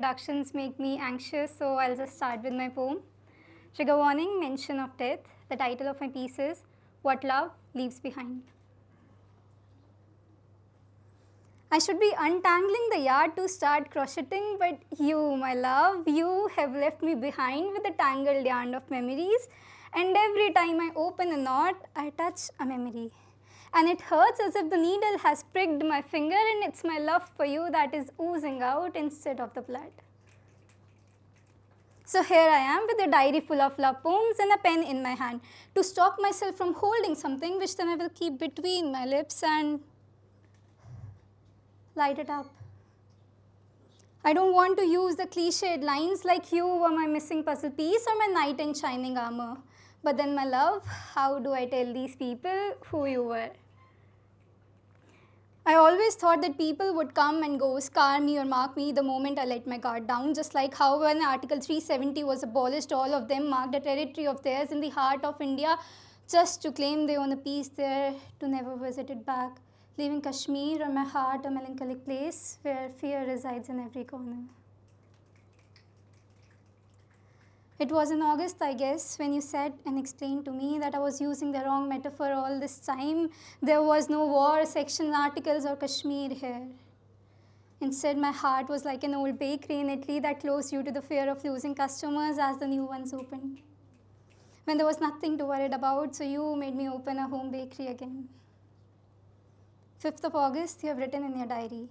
Introductions make me anxious, so I'll just start with my poem. Trigger warning, mention of death. The title of my piece is What Love Leaves Behind. I should be untangling the yard to start crocheting, but you, my love, you have left me behind with a tangled yarn of memories. And every time I open a knot, I touch a memory. And it hurts as if the needle has pricked my finger, and it's my love for you that is oozing out instead of the blood. So here I am with a diary full of love poems and a pen in my hand to stop myself from holding something which then I will keep between my lips and light it up. I don't want to use the cliched lines like you were my missing puzzle piece or my knight in shining armor. But then, my love, how do I tell these people who you were? I always thought that people would come and go, scar me or mark me the moment I let my guard down, just like how when Article 370 was abolished, all of them marked a territory of theirs in the heart of India just to claim they own a piece there to never visit it back, leaving Kashmir or my heart a melancholic place where fear resides in every corner. It was in August, I guess, when you said and explained to me that I was using the wrong metaphor all this time. There was no war, section articles, or Kashmir here. Instead, my heart was like an old bakery in Italy that closed due to the fear of losing customers as the new ones opened. When there was nothing to worry about, so you made me open a home bakery again. 5th of August, you have written in your diary.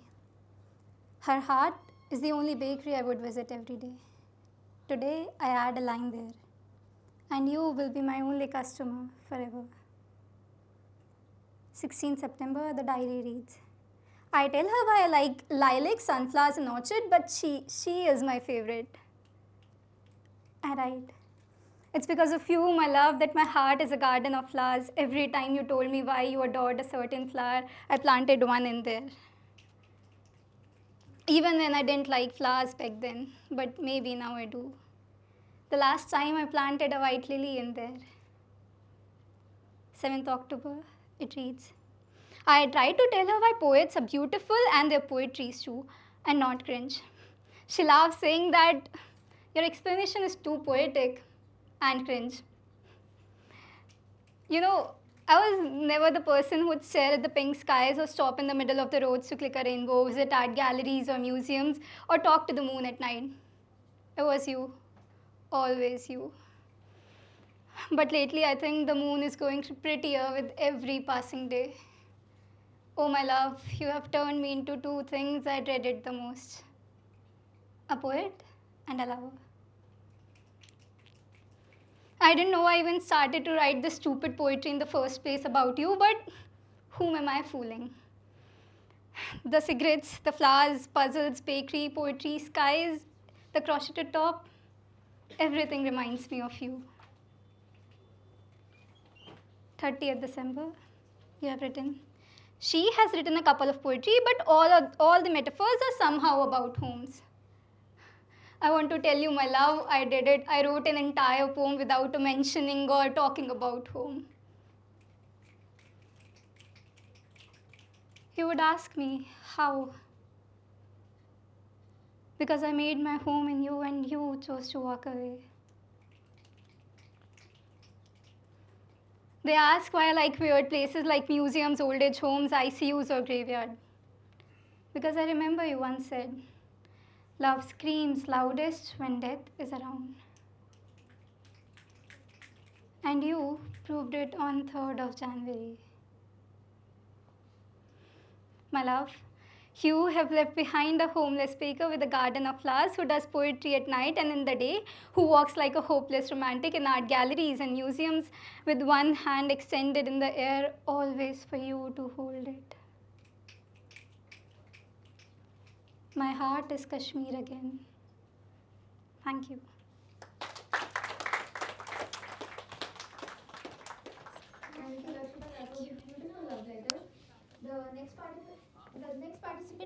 Her heart is the only bakery I would visit every day. Today, I add a line there. And you will be my only customer forever. 16 September, the diary reads, I tell her why I like lilacs, sunflowers, and orchid, but she is my favorite. I write, it's because of you, my love, that my heart is a garden of flowers. Every time you told me why you adored a certain flower, I planted one in there. Even when I didn't like flowers back then, but maybe now I do. The last time I planted a white lily in there. 7th October, it reads, I try to tell her why poets are beautiful and their poetries too, and not cringe. She laughs, saying that your explanation is too poetic and cringe. You know, I was never the person who would stare at the pink skies or stop in the middle of the roads to click a rainbow, visit art galleries or museums, or talk to the moon at night. It was you, always you. But lately, I think the moon is going prettier with every passing day. Oh, my love, you have turned me into two things I dreaded the most, a poet and a lover. I didn't know I even started to write this stupid poetry in the first place about you, but whom am I fooling? The cigarettes, the flowers, puzzles, bakery, poetry, skies, the crocheted top, everything reminds me of you. 30th December, you have written. She has written a couple of poetry, but all the metaphors are somehow about homes. I want to tell you, my love, I did it. I wrote an entire poem without mentioning or talking about home. You would ask me, how? Because I made my home in you and you chose to walk away. They ask why I like weird places like museums, old age homes, ICUs, or graveyard. Because I remember you once said, love screams loudest when death is around. And you proved it on 3rd of January. My love, you have left behind a homeless baker with a garden of flowers who does poetry at night and in the day, who walks like a hopeless romantic in art galleries and museums with one hand extended in the air, always for you to hold it. My heart is Kashmir again. Thank you. And Darshita, that was beautiful love letter. The next participant